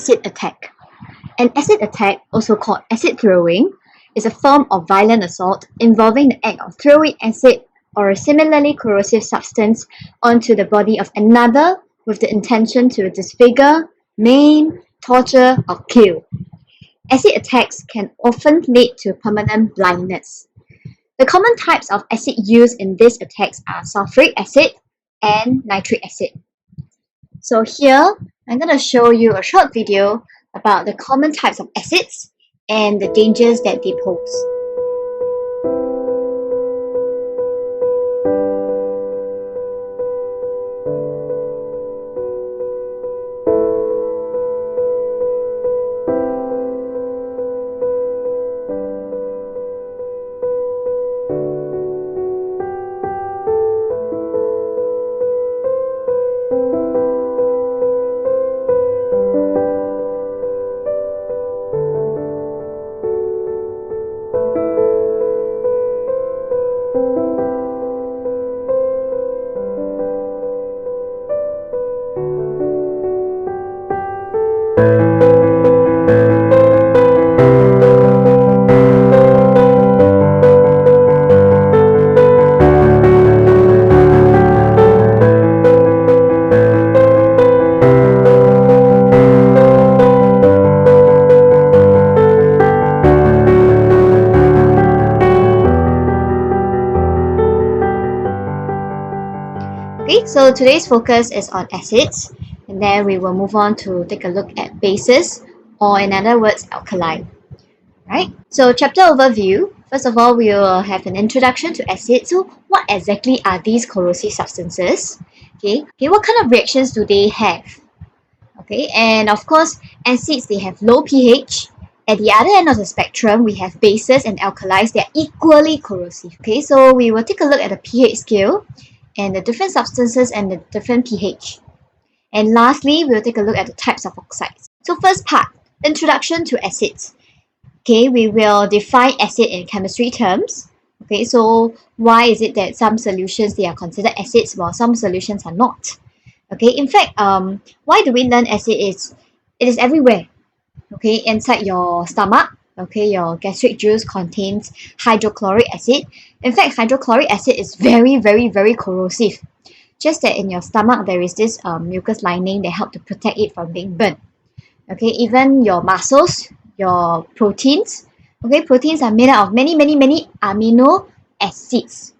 acid attack. An acid attack, also called acid throwing, is a form of violent assault involving the act of throwing acid or a similarly corrosive substance onto the body of another with the intention to disfigure, maim, torture, or kill. Acid attacks can often lead to permanent blindness. The common types of acid used in these attacks are sulfuric acid and nitric acid. So here, I'm going to show you a short video about the common types of acids and the dangers that they pose. Okay, so today's focus is on acids, and then we will move on to take a look at bases, or in other words, alkali. Right? So chapter overview. First of all, we will have an introduction to acids. So what exactly are these corrosive substances? Okay, what kind of reactions do they have? Okay, and of course, acids, they have low pH. At the other end of the spectrum, we have bases and alkalis. They are equally corrosive. Okay, so we will take a look at the pH scale and the different substances and the different pH. And lastly, we'll take a look at the types of oxides. So first part, introduction to acids. Okay, we will define acid in chemistry terms. Okay, so why is it that some solutions, they are considered acids while some solutions are not? Okay, in fact, why do we learn acid is, it is everywhere. Okay, inside your stomach. Okay, your gastric juice contains hydrochloric acid. In fact, hydrochloric acid is very, very, very corrosive. Just that in your stomach, there is this mucus lining that help to protect it from being burnt. Okay, even your muscles, your proteins. Okay, proteins are made out of many, many, many amino acids.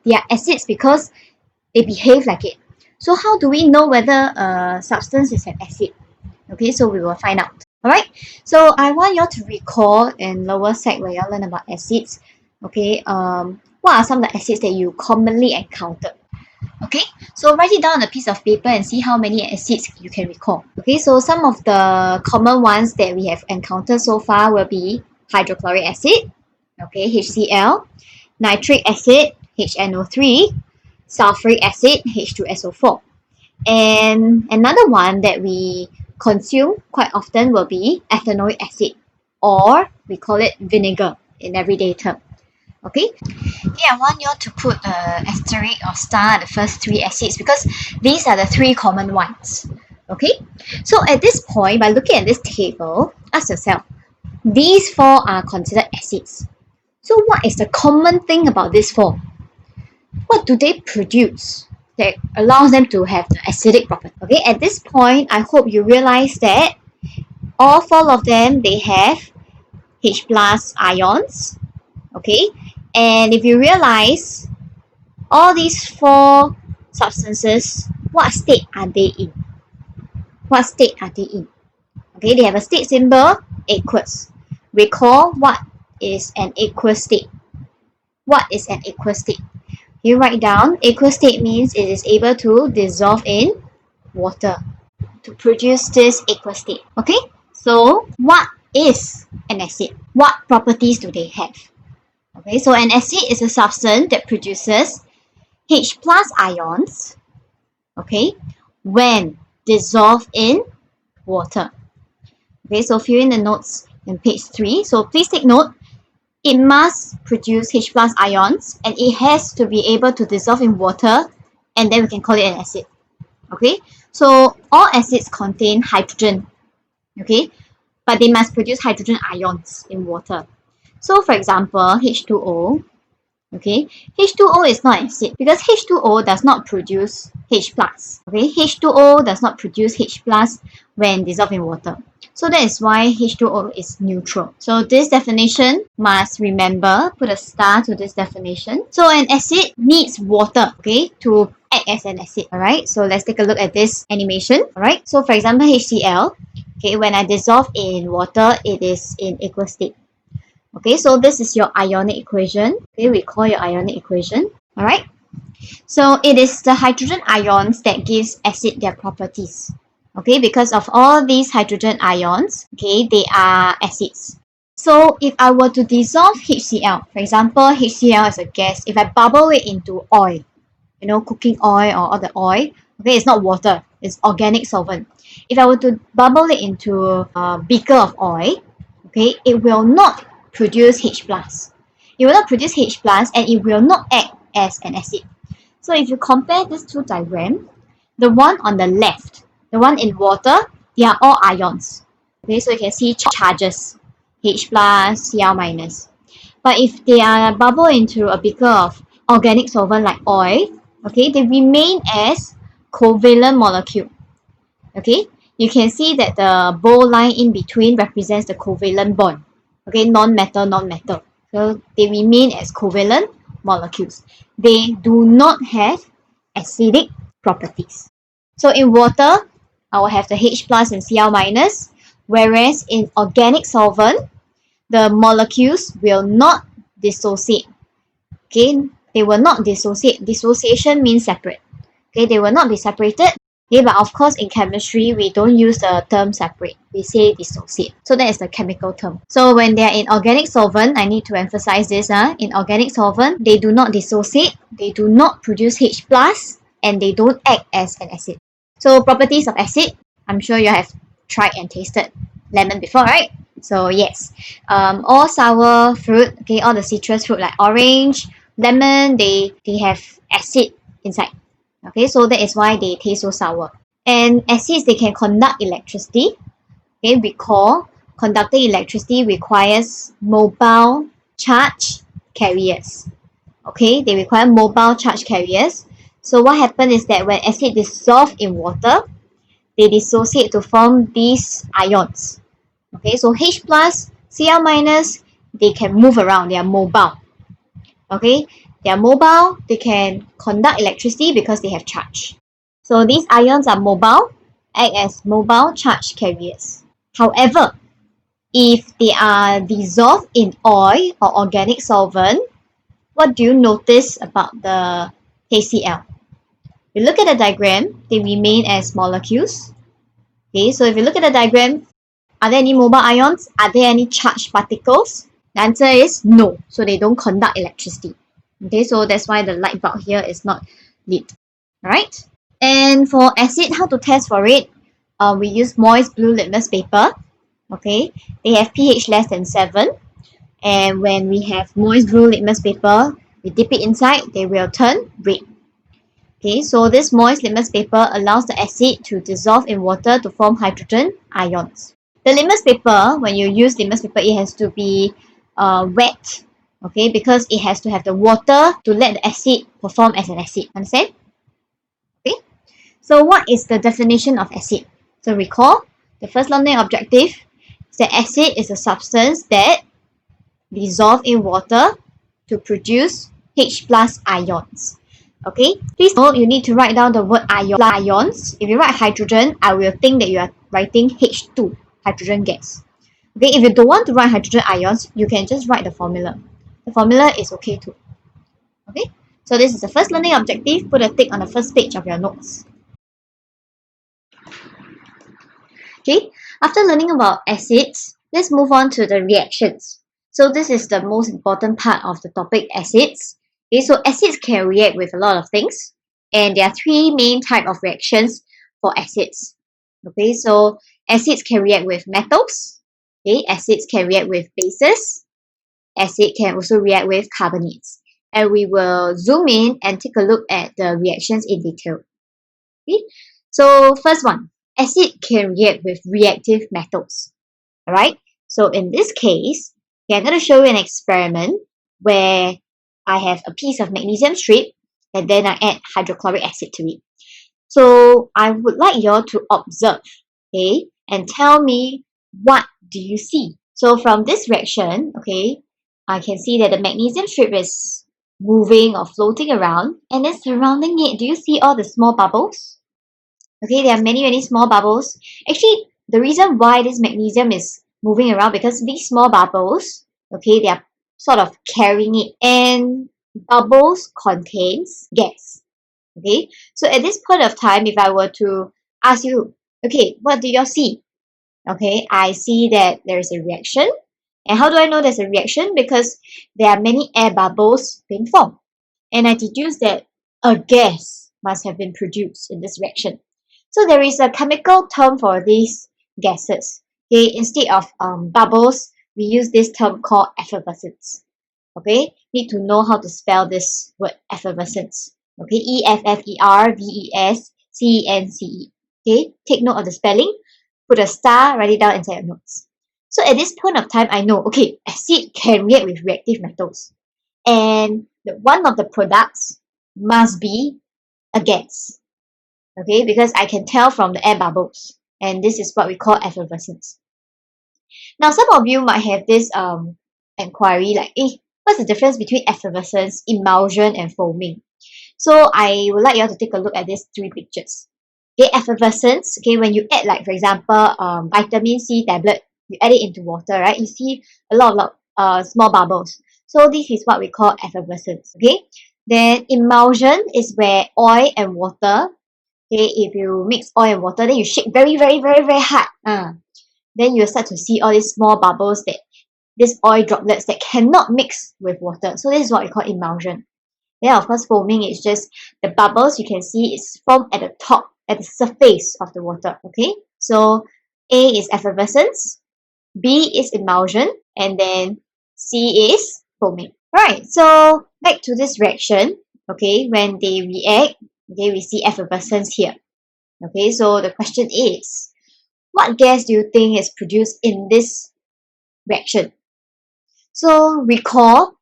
They are acids because they behave like it. So how do we know whether a substance is an acid? Okay, so we will find out. Alright, so I want you all to recall in lower sec where you all learn about acids. Okay, what are some of the acids that you commonly encountered? Okay, so write it down on a piece of paper and see how many acids you can recall. Okay, so some of the common ones that we have encountered so far will be hydrochloric acid, okay, HCl, nitric acid, HNO3, sulfuric acid, H2SO4. And another one that we consume quite often will be ethanoic acid, or we call it vinegar in everyday term. Okay, I want you all to put asterisk or star the first three acids because these are the three common ones. Okay, so at this point, by looking at this table, ask yourself, these four are considered acids. So what is the common thing about these four? What do they produce that allows them to have the acidic property? Okay, at this point, I hope you realize that all four of them, they have H plus ions. Okay, and if you realize all these four substances, what state are they in? What state are they in? Okay, they have a state symbol, aqueous. Recall what is an aqueous state. What is an aqueous state? You write down, aqueous state means it is able to dissolve in water to produce this aqueous state. Okay, so what is an acid? What properties do they have? Okay, so an acid is a substance that produces H plus ions, okay, when dissolved in water. Okay, so fill in the notes in page 3. So please take note, it must produce H plus ions and it has to be able to dissolve in water, and then we can call it an acid. Okay, so all acids contain hydrogen. okay? But they must produce hydrogen ions in water. So for example, H2O, okay? H2O is not acid because H2O does not produce H plus, okay? H2O does not produce H plus when dissolved in water. So that is why H2O is neutral. So this definition must remember, put a star to this definition. So an acid needs water, okay, to act as an acid, alright? So let's take a look at this animation, alright? So for example, HCl, okay, when I dissolve in water, it is in aqueous state. Okay, so this is your ionic equation. Okay, we call your ionic equation. Alright. So it is the hydrogen ions that gives acid their properties. Okay, because of all these hydrogen ions, okay, they are acids. So if I were to dissolve HCl, for example, HCl is a gas, if I bubble it into oil, you know, cooking oil or all the oil, okay, it's not water, it's organic solvent. If I were to bubble it into a beaker of oil, okay, it will not produce H plus. It will not produce H plus and it will not act as an acid. So if you compare these two diagrams, the one on the left, the one in water, they are all ions. Okay, so you can see charges, H plus, Cl minus. But if they are bubble into a beaker of organic solvent like oil, okay, they remain as covalent molecule. Okay, you can see that the bold line in between represents the covalent bond. Okay, non-metal, non-metal. So they remain as covalent molecules. They do not have acidic properties. So in water, I will have the H plus and Cl minus, whereas in organic solvent, the molecules will not dissociate. Okay, they will not dissociate. Dissociation means separate. Okay, they will not be separated. Okay, but of course in chemistry, we don't use the term separate. We say dissociate. So that is the chemical term. So when they are in organic solvent, I need to emphasize this. In organic solvent, they do not dissociate, they do not produce H plus, and they don't act as an acid. So properties of acid, I'm sure you have tried and tasted lemon before, right? So yes, all sour fruit, okay, all the citrus fruit like orange, lemon, they have acid inside. Okay, so that is why they taste so sour. And acids, they can conduct electricity. Okay, recall, conducting electricity requires mobile charge carriers. Okay, they require mobile charge carriers. So what happens is that when acid dissolve in water, they dissociate to form these ions. Okay, so H plus, Cl minus, they can move around, they are mobile. Okay, they are mobile, they can conduct electricity because they have charge. So these ions are mobile, act as mobile charge carriers. However, if they are dissolved in oil or organic solvent, what do you notice about the HCl? You look at the diagram, they remain as molecules. Okay, so if you look at the diagram, are there any mobile ions? Are there any charged particles? The answer is no. So they don't conduct electricity. Okay, so that's why the light bulb here is not lit. Alright? And for acid, how to test for it? We use moist blue litmus paper. Okay, they have pH less than 7. And when we have moist blue litmus paper, we dip it inside, they will turn red. Okay, so this moist litmus paper allows the acid to dissolve in water to form hydrogen ions. The litmus paper, when you use litmus paper, it has to be wet, okay, because it has to have the water to let the acid perform as an acid. Understand? Okay. So what is the definition of acid? So recall, the first learning objective is that acid is a substance that dissolve in water to produce H plus ions. Okay, please note you need to write down the word ions. If you write hydrogen, I will think that you are writing H2, hydrogen gas. Okay, if you don't want to write hydrogen ions, you can just write the formula. The formula is okay too. Okay, so this is the first learning objective. Put a tick on the first page of your notes. Okay, after learning about acids, let's move on to the reactions. So this is the most important part of the topic, acids. Okay, so acids can react with a lot of things, and there are three main type of reactions for acids. Okay, so acids can react with metals. Okay, acids can react with bases. Acid can also react with carbonates. And we will zoom in and take a look at the reactions in detail. Okay, so first one, acid can react with reactive metals. Alright? So in this case, okay, I'm going to show you an experiment where I have a piece of magnesium strip and then I add hydrochloric acid to it. So I would like you all to observe, okay, and tell me what do you see. So from this reaction, okay, I can see that the magnesium strip is moving or floating around, and then surrounding it, do you see all the small bubbles? Okay, there are many small bubbles. Actually, the reason why this magnesium is moving around because these small bubbles, okay, they are sort of carrying it, and bubbles contains gas. Okay, so at this point of time, if I were to ask you, okay, what do you see? Okay, I see that there's a reaction. And how do I know there's a reaction? Because there are many air bubbles being formed. And I deduce that a gas must have been produced in this reaction. So there is a chemical term for these gases. Okay, instead of bubbles, we use this term called effervescence. Okay, need to know how to spell this word effervescence. Okay, EFFERVESCENCE. Okay, take note of the spelling. Put a star, write it down inside your notes. So at this point of time, I know, okay, acid can react with reactive metals. And one of the products must be a gas. Okay, because I can tell from the air bubbles. And this is what we call effervescence. Now, some of you might have this inquiry like, what's the difference between effervescence, emulsion, and foaming? So I would like you all to take a look at these three pictures. Okay, effervescence, okay, when you add, like, for example, vitamin C tablet, you add it into water, right? You see a lot of small bubbles. So this is what we call effervescence, okay? Then emulsion is where oil and water, okay, if you mix oil and water, then you shake very hard. Then you'll start to see all these small bubbles, that these oil droplets that cannot mix with water. So this is what we call emulsion. Then of course foaming is just the bubbles you can see is formed at the top, at the surface of the water. Okay, so A is effervescence, B is emulsion, and then C is foaming. Alright, so back to this reaction. Okay, when they react, okay, we see effervescence here. Okay, so the question is, what gas do you think is produced in this reaction? So recall,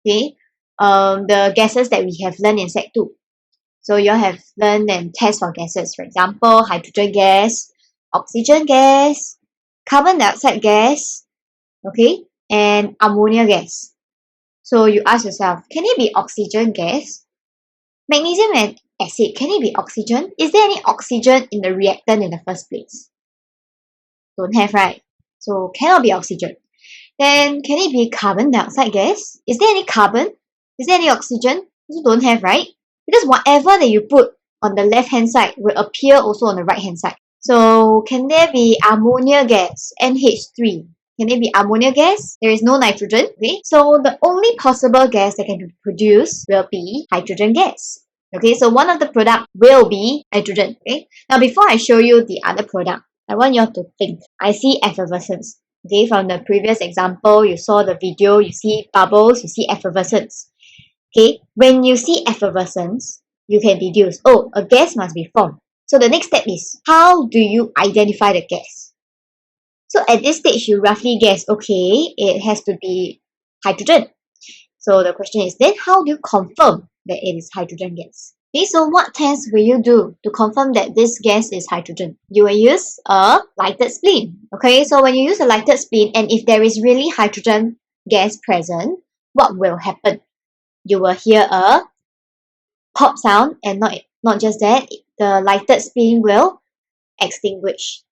okay, the gases that we have learned in Sec 2. So you all have learned and test for gases. For example, hydrogen gas, oxygen gas, carbon dioxide gas, okay, and ammonia gas. So you ask yourself, can it be oxygen gas? Magnesium and acid, can it be oxygen? Is there any oxygen in the reactant in the first place? Don't have, right? So cannot be oxygen. Then can it be carbon dioxide gas? Is there any carbon? Is there any oxygen? Also don't have, right? Because whatever that you put on the left hand side will appear also on the right hand side. So can there be ammonia gas, NH3? Can it be ammonia gas? There is no nitrogen, okay? So the only possible gas that can be produced will be hydrogen gas. Okay, so one of the product will be hydrogen, okay? Now before I show you the other product, I want you all to think. I see effervescence. Okay, from the previous example, you saw the video, you see bubbles, you see effervescence. Okay, when you see effervescence, you can deduce, oh, a gas must be formed. So the next step is, how do you identify the gas? So at this stage, you roughly guess, okay, it has to be hydrogen. So the question is, then how do you confirm that it is hydrogen gas? Okay, so what test will you do to confirm that this gas is hydrogen? You will use a lighted spleen. Okay, so when you use a lighted spleen, and if there is really hydrogen gas present, what will happen? You will hear a pop sound, and not just that, the lighted spleen will extinguish.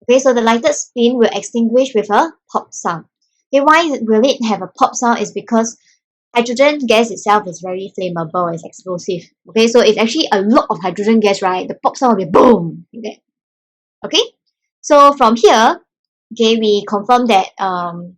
Okay, so the lighted spleen will extinguish with a pop sound. Okay, why will it have a pop sound? Is because hydrogen gas itself is very flammable, it's explosive. Okay, so if actually a lot of hydrogen gas, right, the pop sound will be boom, like that. Okay, so from here, okay, we confirm that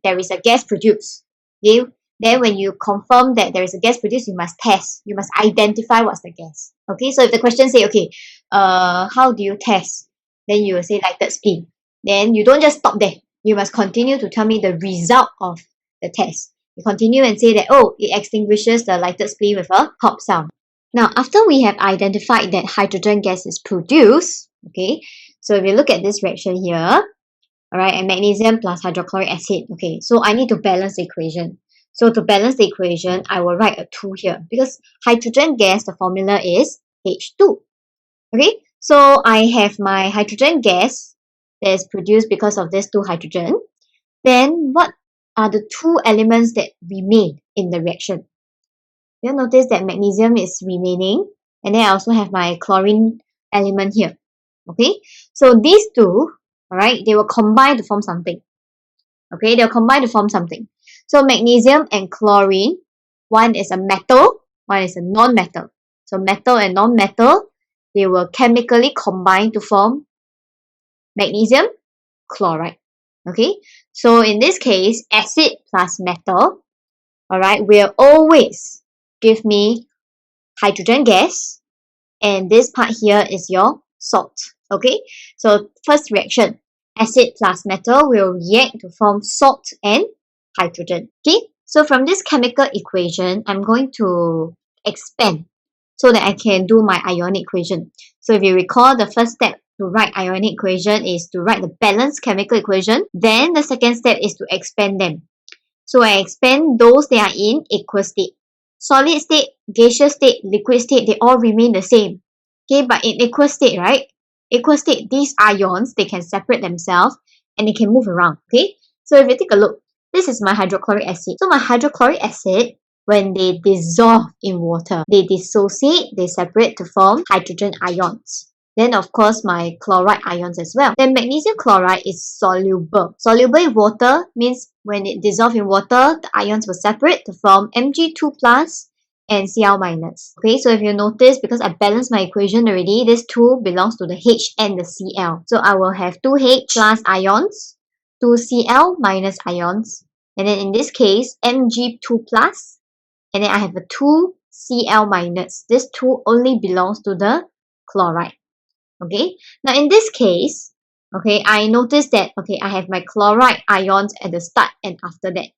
there is a gas produced. Okay, then when you confirm that there is a gas produced, you must test. You must identify what's the gas. Okay, so if the question say, okay, how do you test? Then you will say lighted spleen. Then you don't just stop there. You must continue to tell me the result of the test. You continue and say that, oh, it extinguishes the lighted spleen with a pop sound. Now, after we have identified that hydrogen gas is produced, okay, So if you look at this reaction here, alright, and magnesium plus hydrochloric acid. Okay, so I need to balance the equation. So to balance the equation, I will write a 2 here because hydrogen gas, the formula is H2. Okay, so I have my hydrogen gas that is produced because of this 2 hydrogen. Then what are the 2 elements that remain in the reaction? You'll notice that magnesium is remaining, and then I also have my chlorine element here. Okay, so these two, alright, they will combine to form something. Okay, they'll combine to form something. So magnesium and chlorine, one is a metal, one is a non-metal. So metal and non-metal, they will chemically combine to form magnesium chloride. Okay, so in this case, acid plus metal, alright, will always give me hydrogen gas, and this part here is your salt. Okay, so first reaction, acid plus metal will react to form salt and hydrogen. Okay, so from this chemical equation, I'm going to expand so that I can do my ionic equation. So if you recall, the first step to write ionic equation is to write the balanced chemical equation. Then the second step is to expand them. So I expand those that are in aqueous state. Solid state, gaseous state, liquid state, they all remain the same. Okay, but in aqueous state, right? Aqueous state, these ions, they can separate themselves and they can move around. Okay, so if you take a look, this is my hydrochloric acid. So my hydrochloric acid, when they dissolve in water, they dissociate, they separate to form hydrogen ions. Then of course my chloride ions as well. Then magnesium chloride is soluble. Soluble in water means when it dissolves in water, the ions will separate to form Mg2 plus and Cl minus. Okay, so if you notice, because I balanced my equation already, this 2 belongs to the H and the Cl. So I will have 2H plus ions, 2Cl minus ions, and then in this case, Mg2 plus, and then I have a 2Cl minus. This 2 only belongs to the chloride. Okay, now in this case, okay, I noticed that, okay, I have my chloride ions at the start and after that.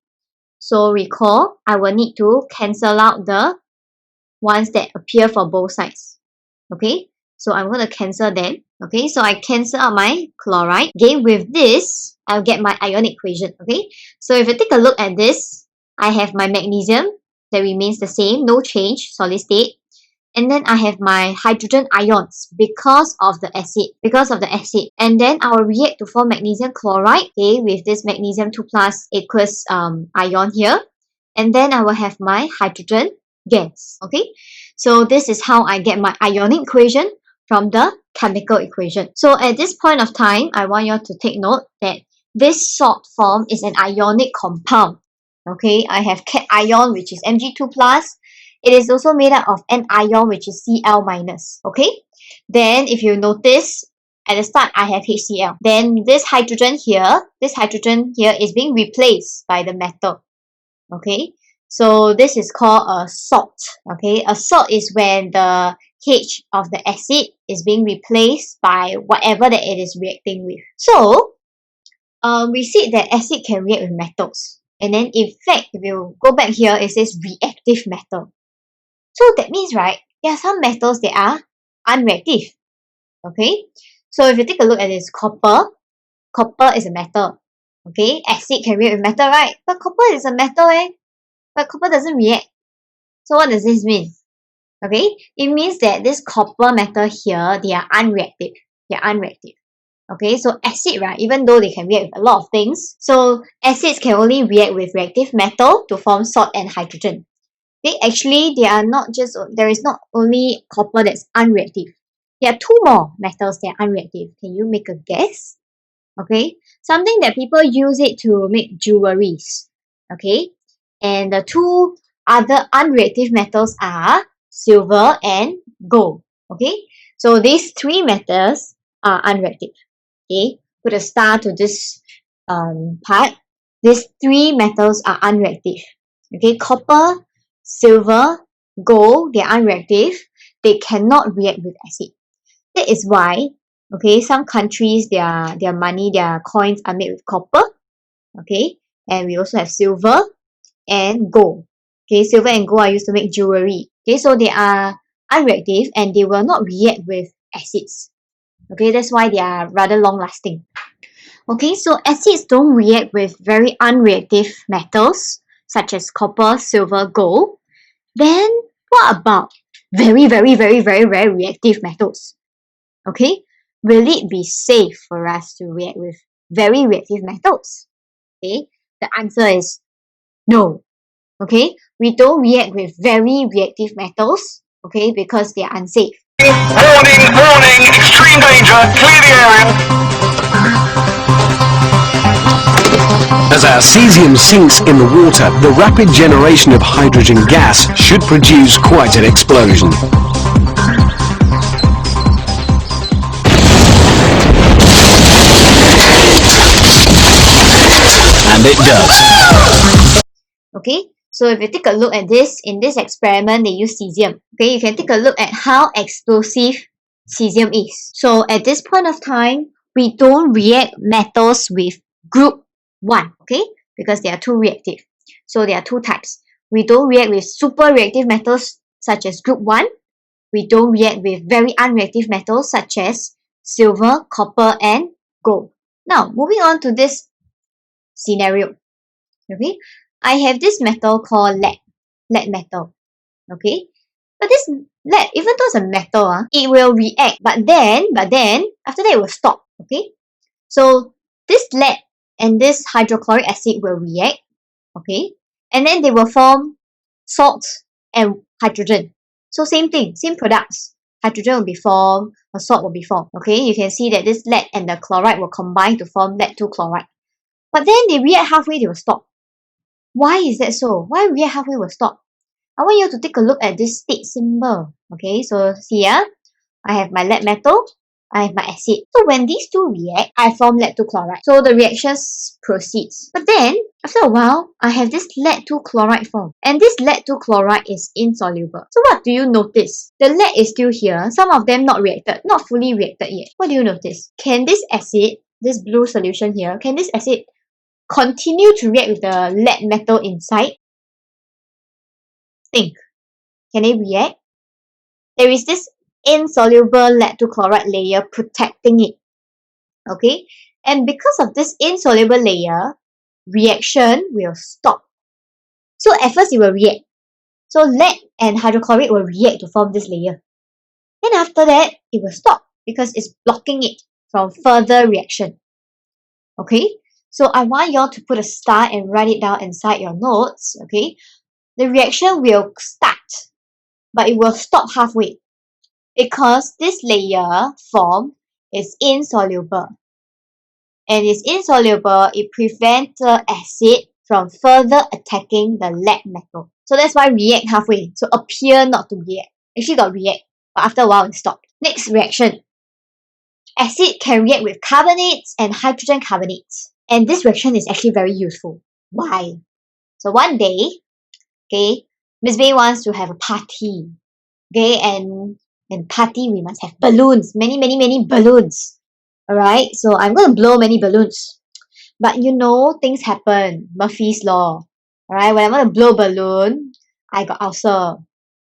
So recall, I will need to cancel out the ones that appear for both sides. Okay, so I'm going to cancel them. Okay, so I cancel out my chloride. Again, with this, I'll get my ionic equation. Okay, so if you take a look at this, I have my magnesium that remains the same, no change, solid state. And then I have my hydrogen ions because of the acid. And then I will react to form magnesium chloride, okay, with this magnesium 2 plus aqueous ion here. And then I will have my hydrogen gas, okay. So this is how I get my ionic equation from the chemical equation. So at this point of time, I want you to take note that this salt form is an ionic compound. Okay, I have cation, which is Mg2 plus. It is also made up of an ion, which is Cl minus. Okay, then if you notice, at the start I have HCl. Then this hydrogen here is being replaced by the metal. Okay, so this is called a salt. Okay, a salt is when the H of the acid is being replaced by whatever that it is reacting with. So we see that acid can react with metals. And then in fact, if you go back here, it says reactive metal. So that means, right, there are some metals that are unreactive. Okay, so if you take a look at this, copper is a metal. Okay, acid can react with metal, right? But copper is a metal, but copper doesn't react. So what does this mean? Okay, it means that this copper metal here, they are unreactive. Okay, so acid, right, even though they can react with a lot of things, so acids can only react with reactive metal to form salt and hydrogen. Okay, actually, there is not only copper that's unreactive. There are 2 more metals that are unreactive. Can you make a guess? Okay, something that people use it to make jewelries. Okay, and the 2 other unreactive metals are silver and gold. Okay, so these 3 metals are unreactive. Okay, put a star to this part. These 3 metals are unreactive. Okay, copper, silver, gold, they are unreactive. They cannot react with acid. That is why, okay, some countries, their money, their coins are made with copper. Okay, and we also have silver and gold. Okay, silver and gold are used to make jewelry. Okay, so they are unreactive and they will not react with acids. Okay, that's why they are rather long lasting. Okay, so acids don't react with very unreactive metals such as copper, silver, gold. Then what about very reactive metals? Okay, will it be safe for us to react with very reactive metals? Okay, the answer is no. Okay, we don't react with very reactive metals, okay, because they are unsafe. Warning, warning, extreme danger, clear the area. As our cesium sinks in the water, the rapid generation of hydrogen gas should produce quite an explosion. And it does. Okay, so if you take a look at this, in this experiment, they use cesium. Okay, you can take a look at how explosive cesium is. So at this point of time, we don't react metals with group 1, okay, because they are too reactive. So there are two types. We don't react with super reactive metals such as group 1. We don't react with very unreactive metals such as silver, copper, and gold. Now, moving on to this scenario. Okay, I have this metal called lead metal. Okay, but this lead, even though it's a metal, it will react, but then after that it will stop. Okay, so this lead and this hydrochloric acid will react. Okay, and then they will form salt and hydrogen. So same thing, same products. Hydrogen will be formed, a salt will be formed. Okay, you can see that this lead and the chloride will combine to form lead 2 chloride. But then they react halfway, they will stop. Why is that so? Why react halfway will stop? I want you to take a look at this state symbol. Okay, so here I have my lead metal, I have my acid. So when these two react, I form lead 2 chloride. So the reaction proceeds. But then, after a while, I have this lead 2 chloride form. And this lead 2 chloride is insoluble. So what do you notice? The lead is still here. Some of them not reacted, not fully reacted yet. What do you notice? Can this acid, this blue solution here, can this acid continue to react with the lead metal inside? Think. Can it react? There is this insoluble lead 2 chloride layer protecting it. Okay? And because of this insoluble layer, reaction will stop. So at first it will react. So lead and hydrochloric will react to form this layer. Then after that, it will stop because it's blocking it from further reaction. Okay? So I want you all to put a star and write it down inside your notes. Okay? The reaction will start, but it will stop halfway because this layer formed is insoluble. And it's insoluble, it prevents the acid from further attacking the lead metal. So that's why react halfway. So appear not to react. Actually got react, but after a while it stopped. Next reaction. Acid can react with carbonates and hydrogen carbonates. And this reaction is actually very useful. Why? So one day, okay, Miss Bay wants to have a party. Okay, and party we must have balloons. Many balloons. Alright, so I'm going to blow many balloons. But you know, things happen. Murphy's Law. Alright, when I want to blow balloon, I got ulcer.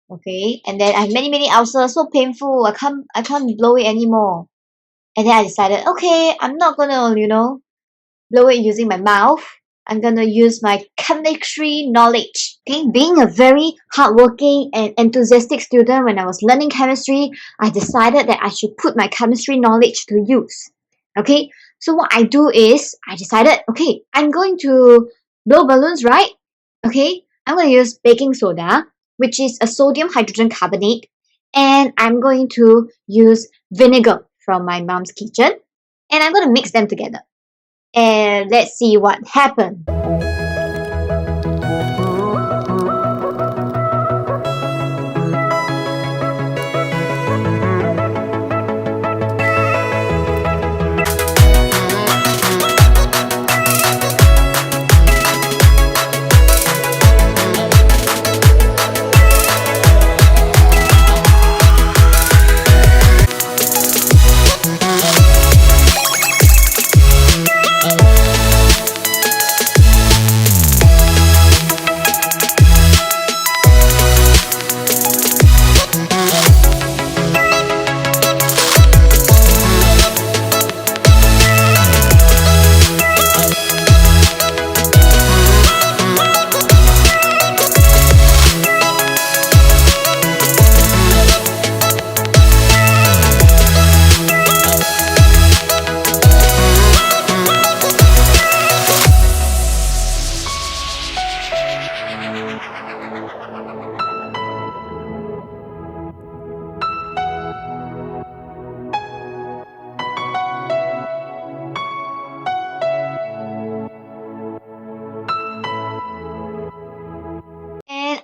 Okay, and then I have many ulcers, so painful. I can't blow it anymore. And then I decided, okay, I'm not gonna, blow it using my mouth. I'm gonna use my chemistry knowledge. Okay, being a very hardworking and enthusiastic student when I was learning chemistry, I decided that I should put my chemistry knowledge to use. Okay, so what I do is, I decided, okay, I'm going to blow balloons, right? Okay, I'm going to use baking soda, which is a sodium hydrogen carbonate, and I'm going to use vinegar from my mom's kitchen, and I'm going to mix them together. And let's see what happened.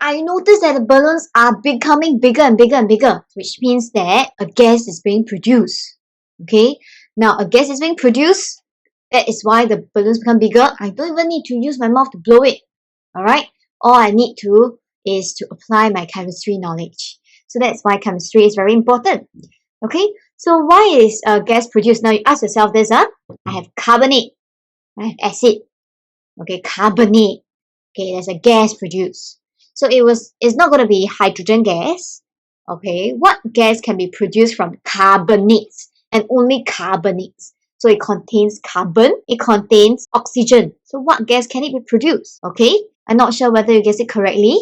I notice that the balloons are becoming bigger and bigger and bigger, which means that a gas is being produced. Okay, now a gas is being produced. That is why the balloons become bigger. I don't even need to use my mouth to blow it. Alright, all I need to is to apply my chemistry knowledge. So that's why chemistry is very important. Okay, so why is a gas produced? Now you ask yourself this, I have carbonate, I have acid. Okay, carbonate. Okay, there's a gas produced. So it's not going to be hydrogen gas. Okay, what gas can be produced from carbonates and only carbonates? So it contains carbon, it contains oxygen. So what gas can it be produced? Okay, I'm not sure whether you guessed it correctly.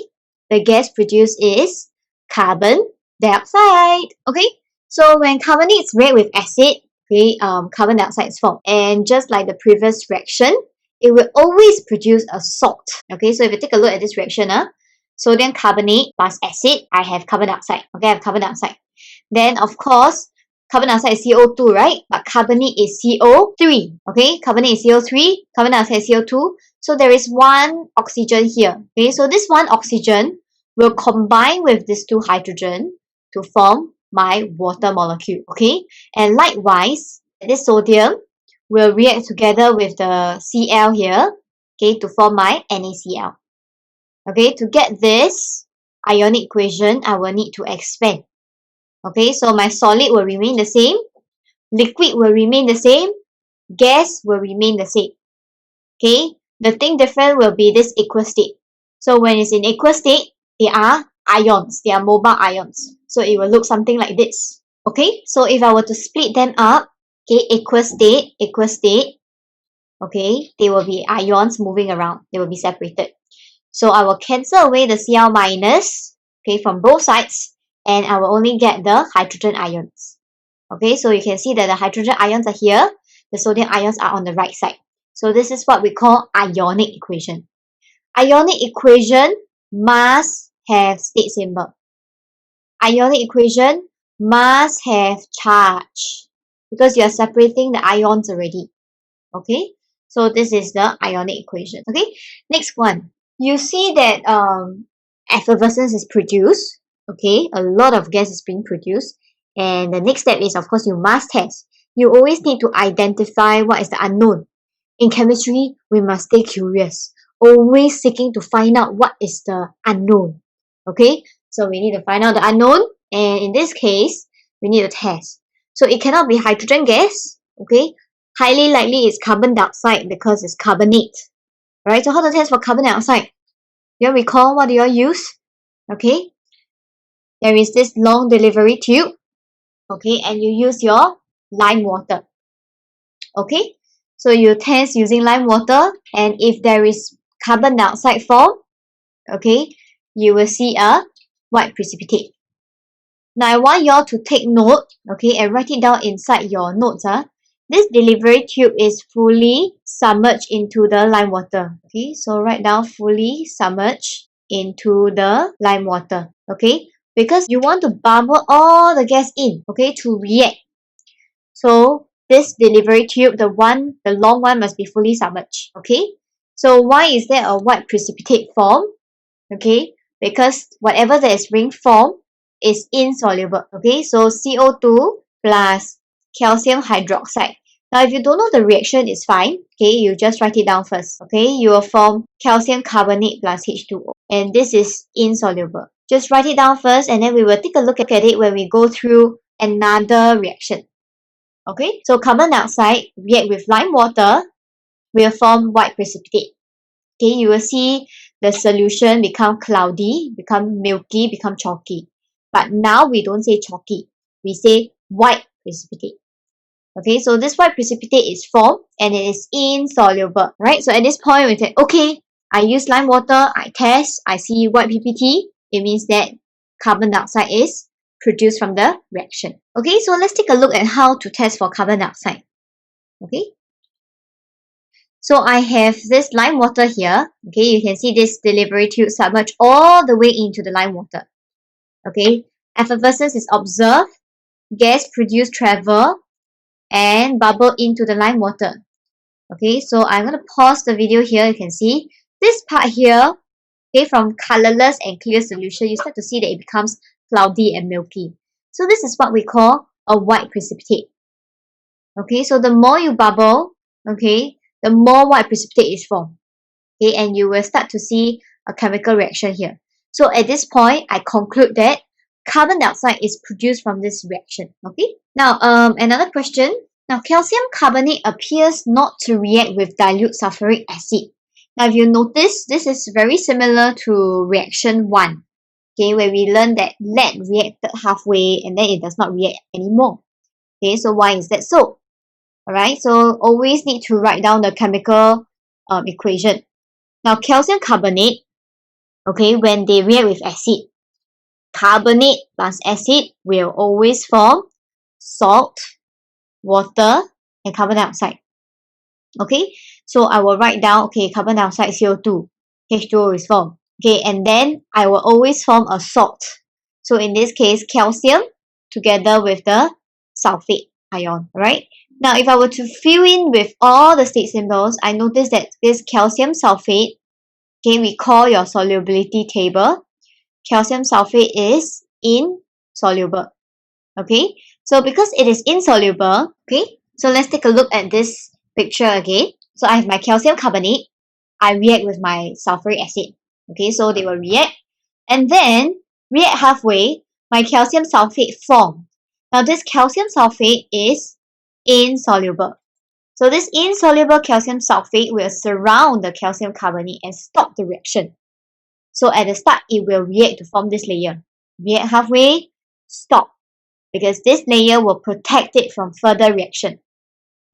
The gas produced is carbon dioxide. Okay, so when carbonates react with acid, okay, carbon dioxide is formed. And just like the previous reaction, it will always produce a salt. Okay, so if you take a look at this reaction, sodium carbonate plus acid, I have carbon dioxide. Okay, I have carbon dioxide. Then, of course, carbon dioxide is CO2, right? But carbonate is CO3. Okay, carbonate is CO3, carbon dioxide is CO2. So there is one oxygen here. Okay, so this one oxygen will combine with these two hydrogen to form my water molecule. Okay, and likewise, this sodium will react together with the Cl here, okay, to form my NaCl. Okay, to get this ionic equation, I will need to expand. Okay, so my solid will remain the same, liquid will remain the same, gas will remain the same. Okay, the thing different will be this aqueous state. So when it's in aqueous state, they are ions, they are mobile ions. So it will look something like this. Okay, so if I were to split them up, okay, aqueous state, okay, they will be ions moving around, they will be separated. So I will cancel away the Cl minus, okay, from both sides, and I will only get the hydrogen ions. Okay, so you can see that the hydrogen ions are here, the sodium ions are on the right side. So this is what we call ionic equation. Ionic equation must have state symbol. Ionic equation must have charge because you are separating the ions already. Okay, so this is the ionic equation. Okay, next one. You see that effervescence is produced. Okay, a lot of gas is being produced. And the next step is, of course, you must test. You always need to identify what is the unknown. In chemistry, we must stay curious, always seeking to find out what is the unknown. Okay, so we need to find out the unknown, and in this case, we need to test. So it cannot be hydrogen gas. Okay, highly likely it's carbon dioxide because it's carbonate. Right, so how to test for carbon dioxide? You all recall what do you all use? Okay, there is this long delivery tube. Okay, and you use your lime water. Okay, so you test using lime water, and if there is carbon dioxide form, okay, you will see a white precipitate. Now I want you all to take note, okay, and write it down inside your notes. This delivery tube is fully submerged into the lime water. Okay, so write down fully submerged into the lime water. Okay, because you want to bubble all the gas in, okay, to react. So this delivery tube, the long one must be fully submerged. Okay, so why is there a white precipitate form? Okay, because whatever that is being formed is insoluble. Okay, so CO2 plus calcium hydroxide. Now, if you don't know the reaction, it's fine. Okay, you just write it down first. Okay, you will form calcium carbonate plus H2O. And this is insoluble. Just write it down first, and then we will take a look at it when we go through another reaction. Okay, so carbon dioxide react with lime water will form white precipitate. Okay, you will see the solution become cloudy, become milky, become chalky. But now we don't say chalky, we say white precipitate. Okay, so this white precipitate is formed and it is insoluble, right? So at this point, we say, okay, I use lime water, I test, I see white PPT. It means that carbon dioxide is produced from the reaction. Okay, so let's take a look at how to test for carbon dioxide. Okay, so I have this lime water here. Okay, you can see this delivery tube submerged all the way into the lime water. Okay, effervescence is observed, gas produced travel, and bubble into the lime water. Okay, so I'm going to pause the video here. You can see this part here Okay, from colorless and clear solution, you start to see that it becomes cloudy and milky. So this is what we call a white precipitate. Okay, so the more you bubble, okay, the more white precipitate is formed. Okay, and you will start to see a chemical reaction here. So at this point, I conclude that carbon dioxide is produced from this reaction. Okay, now another question. Now calcium carbonate appears not to react with dilute sulfuric acid. Now if you notice, this is very similar to reaction 1. Okay, where we learned that lead reacted halfway and then it does not react anymore. Okay, so why is that so? Alright, so always need to write down the chemical equation. Now calcium carbonate, okay, when they react with acid, carbonate plus acid will always form salt, water, and carbon dioxide. Okay, so I will write down, okay, carbon dioxide, CO2, H2O is formed. Okay, and then I will always form a salt. So in this case, calcium together with the sulfate ion, right? Now, if I were to fill in with all the state symbols, I notice that this calcium sulfate, okay, recall your solubility table. Calcium sulfate is insoluble. Okay, so because it is insoluble, okay, so let's take a look at this picture again. So I have my calcium carbonate. I react with my sulfuric acid. Okay, so they will react. And then, react halfway, my calcium sulfate formed. Now, this calcium sulfate is insoluble. So this insoluble calcium sulfate will surround the calcium carbonate and stop the reaction. So at the start, it will react to form this layer. React halfway, stop. Because this layer will protect it from further reaction.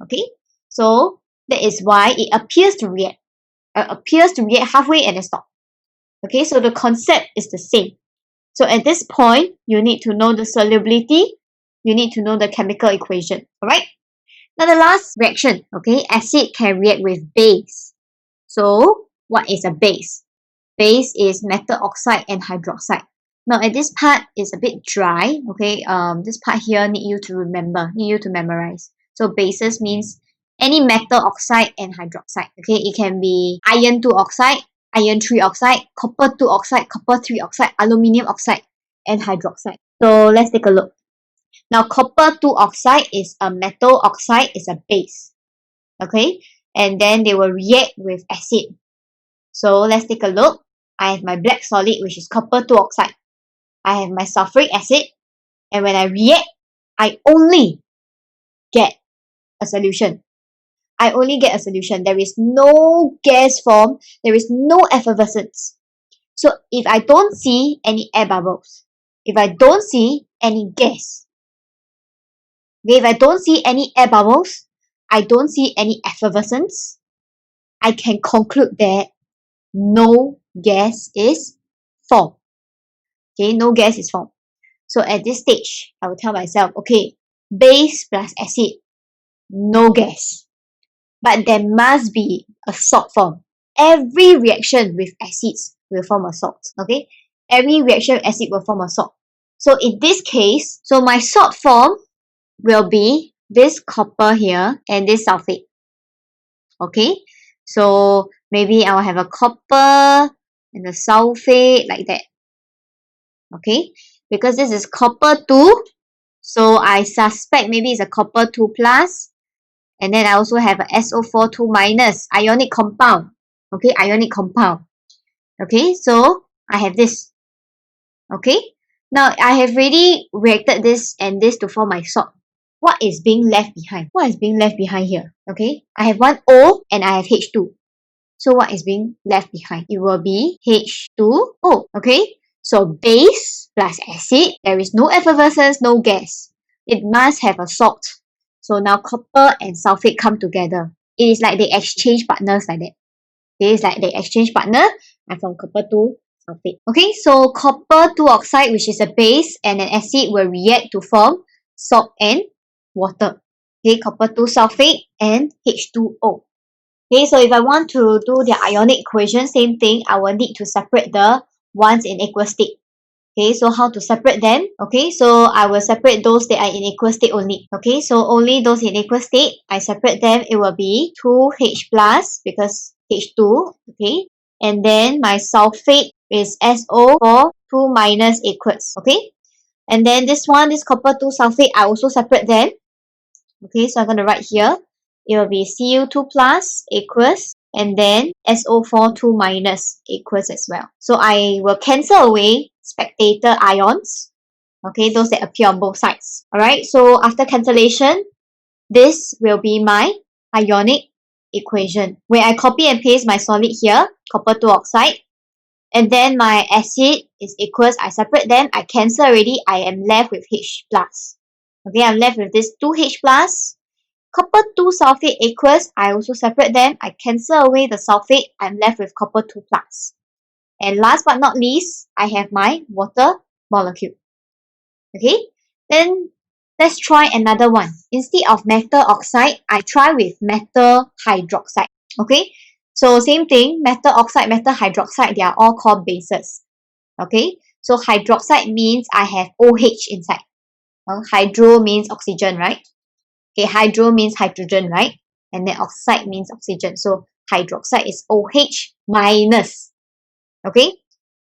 Okay, so that is why it appears to react. Appears to react halfway and then stop. Okay, so the concept is the same. So at this point, you need to know the solubility. You need to know the chemical equation. Alright? Now the last reaction, okay, acid can react with base. So what is a base? Base is metal oxide and hydroxide. Now at this part is a bit dry, okay, this part here need you to memorize. So bases means any metal oxide and hydroxide, okay, it can be iron 2 oxide, iron 3 oxide, copper 2 oxide, copper 3 oxide, aluminium oxide, and hydroxide. So let's take a look. Now copper 2 oxide is a metal oxide, is a base, okay, and then they will react with acid. So let's take a look. I have my black solid, which is copper 2 oxide. I have my sulfuric acid, and when I react, I only get a solution. I only get a solution. There is no gas form. There is no effervescence. So if I don't see any air bubbles, if I don't see any gas, okay, if I don't see any air bubbles, I don't see any effervescence, I can conclude that no gas is formed. Okay, no gas is formed. So at this stage, I will tell myself, okay, base plus acid, no gas. But there must be a salt form. Every reaction with acids will form a salt. Okay, every reaction with acid will form a salt. So in this case, so my salt form will be this copper here and this sulfate. Okay, so maybe I'll have a copper and a sulfate like that. Okay, because this is copper 2, so I suspect maybe it's a copper 2 plus, and then I also have a SO4 2 minus ionic compound. Okay, ionic compound. Okay, so I have this. Okay, now I have already reacted this and this to form my salt. What is being left behind? What is being left behind here? Okay, I have one O and I have H2. So what is being left behind? It will be H2O. Okay, so base plus acid, there is no effervescence, no gas. It must have a salt. So now copper and sulfate come together. It is like they exchange partners like that. It is like they exchange partner and from copper to sulfate. Okay, so copper 2 oxide, which is a base, and an acid will react to form salt and water. Okay, copper 2 sulfate and H2O. Okay, so if I want to do the ionic equation, same thing, I will need to separate the ones in equal state. Okay, so how to separate them? Okay, so I will separate those that are in equal state only. Okay, so only those in equal state, I separate them. It will be 2H plus because H2, okay, and then my sulfate is SO4 2 minus aqueous. Okay, and then this one, this copper 2 sulfate, I also separate them. Okay, so I'm going to write here, it will be Cu2 plus aqueous, and then SO4 2 minus aqueous as well. So I will cancel away spectator ions, okay, those that appear on both sides. Alright, so after cancellation, this will be my ionic equation, where I copy and paste my solid here, copper 2 oxide, and then my acid is aqueous. I separate them, I cancel already, I am left with H plus. Okay, I'm left with this 2H plus. Copper 2 sulfate aqueous, I also separate them, I cancel away the sulfate, I'm left with copper 2 plus. And last but not least, I have my water molecule. Okay, then let's try another one. Instead of metal oxide, I try with metal hydroxide. Okay, so same thing, metal oxide, metal hydroxide, they are all called bases. Okay, so hydroxide means I have OH inside. Hydro means oxygen, right? Okay, hydro means hydrogen, right? And then oxide means oxygen. So hydroxide is OH minus. Okay,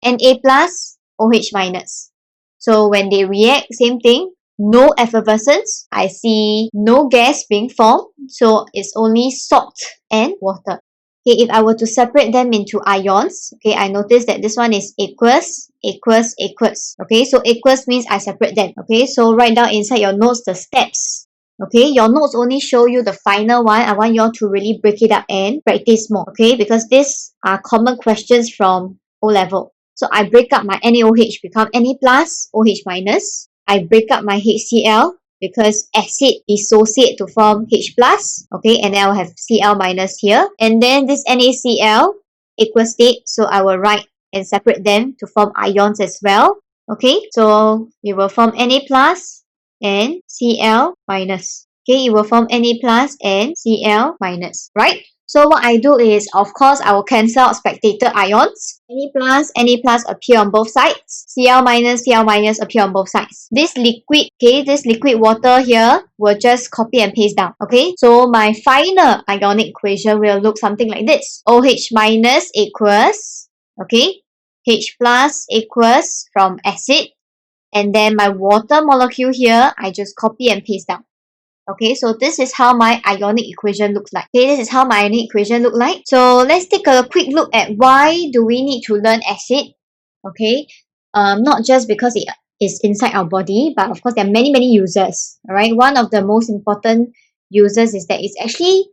Na plus, OH minus. So when they react, same thing, no effervescence. I see no gas being formed. So it's only salt and water. Okay, if I were to separate them into ions, okay, I notice that this one is aqueous, aqueous, aqueous. Okay, so aqueous means I separate them. Okay, so write down inside your notes the steps. Okay, your notes only show you the final one. I want you all to really break it up and practice more. Okay, because these are common questions from O-level. So I break up my NaOH become Na plus, OH minus. I break up my HCl because acid dissociate to form H plus. Okay, and then I'll have Cl minus here. And then this NaCl, aqueous state. So I will write and separate them to form ions as well. Okay, so we will form Na plus and Cl minus. Okay, it will form Na plus and Cl minus, right? So what I do is, of course, I will cancel out spectator ions. Na plus appear on both sides. Cl minus appear on both sides. This liquid, okay, this liquid water here will just copy and paste down. Okay, so my final ionic equation will look something like this. OH minus aqueous, okay, H plus aqueous from acid, and then my water molecule here, I just copy and paste down. Okay, so this is how my ionic equation looks like. Okay, this is how my ionic equation look like. So let's take a quick look at why do we need to learn acid. Okay, not just because it is inside our body, but of course there are many uses. Alright, one of the most important uses is that it's actually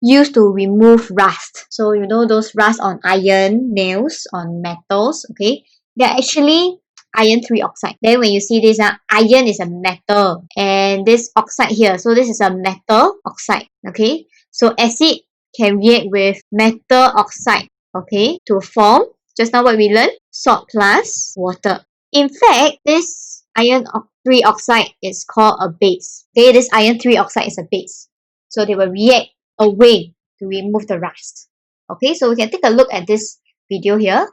used to remove rust. So you know those rust on iron, nails, on metals, okay, they're actually iron 3 oxide. Then when you see this, iron is a metal, and this oxide here, so this is a metal oxide. Okay, so acid can react with metal oxide, okay, to form, just now what we learned, salt plus water. In fact, this iron 3 oxide is called a base. Okay, this iron 3 oxide is a base, so they will react away to remove the rust. Okay, so we can take a look at this video here.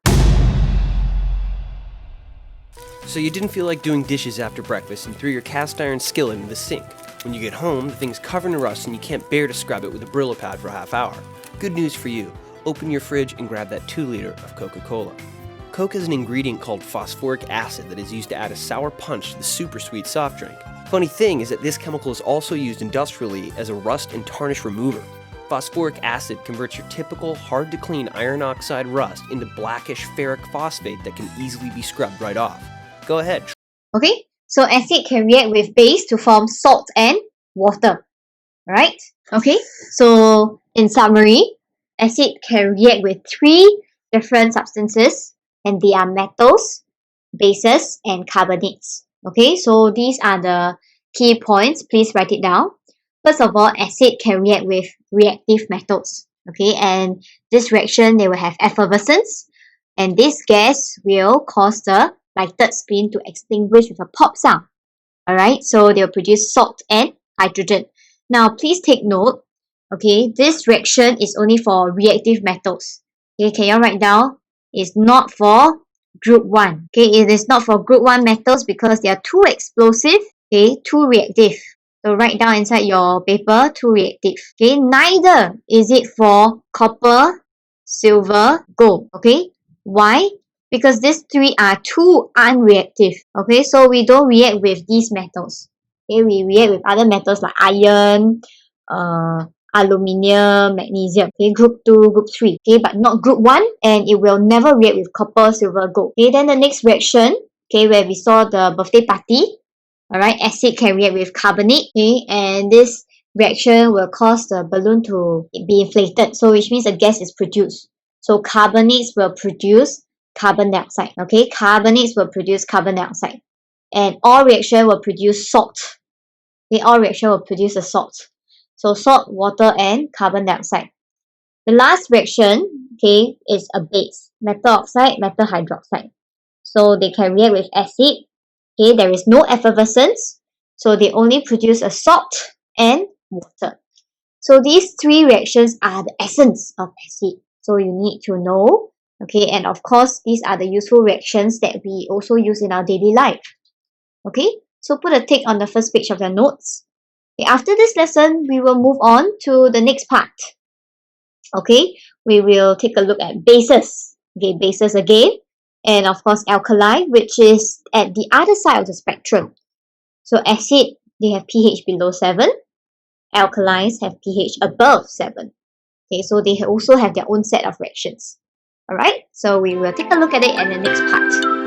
So you didn't feel like doing dishes after breakfast and threw your cast iron skillet into the sink. When you get home, the thing's covered in rust and you can't bear to scrub it with a Brillo pad for a half hour. Good news for you. Open your fridge and grab that 2 liter of Coca-Cola. Coke has an ingredient called phosphoric acid that is used to add a sour punch to the super sweet soft drink. Funny thing is that this chemical is also used industrially as a rust and tarnish remover. Phosphoric acid converts your typical hard to clean iron oxide rust into blackish ferric phosphate that can easily be scrubbed right off. Go ahead. Okay, so acid can react with base to form salt and water. Alright, okay, so in summary, acid can react with 3 different substances, and they are metals, bases, and carbonates. Okay, so these are the key points. Please write it down. First of all, acid can react with reactive metals. Okay, and this reaction, they will have effervescence, and this gas will cause the lighted spin to extinguish with a pop sound. Alright, so they'll produce salt and hydrogen. Now, please take note, okay, this reaction is only for reactive metals. Okay, can you write down? It's not for group 1. Okay, it is not for group 1 metals because they are too explosive, okay, too reactive. So write down inside your paper, too reactive. Okay, neither is it for copper, silver, gold. Okay, why? Because these three are too unreactive. Okay, so we don't react with these metals. Okay, we react with other metals like iron, aluminium, magnesium. Okay, group 2, group 3. Okay, but not group 1, and it will never react with copper, silver, gold. Okay, then the next reaction, okay, where we saw the birthday party. Alright, acid can react with carbonate. Okay, and this reaction will cause the balloon to be inflated. So which means a gas is produced. So carbonates will produce carbon dioxide. Okay, carbonates will produce carbon dioxide. And all reaction will produce salt. Okay, all reaction will produce a salt. So salt, water, and carbon dioxide. The last reaction, okay, is a base. Metal oxide, metal hydroxide. So they can react with acid. Okay, there is no effervescence. So they only produce a salt and water. So these three reactions are the essence of acid. So you need to know. Okay, and of course, these are the useful reactions that we also use in our daily life. Okay, so put a tick on the first page of your notes. Okay, after this lesson, we will move on to the next part. Okay, we will take a look at bases. Okay, bases again. And of course, alkali, which is at the other side of the spectrum. So acid, they have pH below 7. Alkalis have pH above 7. Okay, so they also have their own set of reactions. Alright, so we will take a look at it in the next part.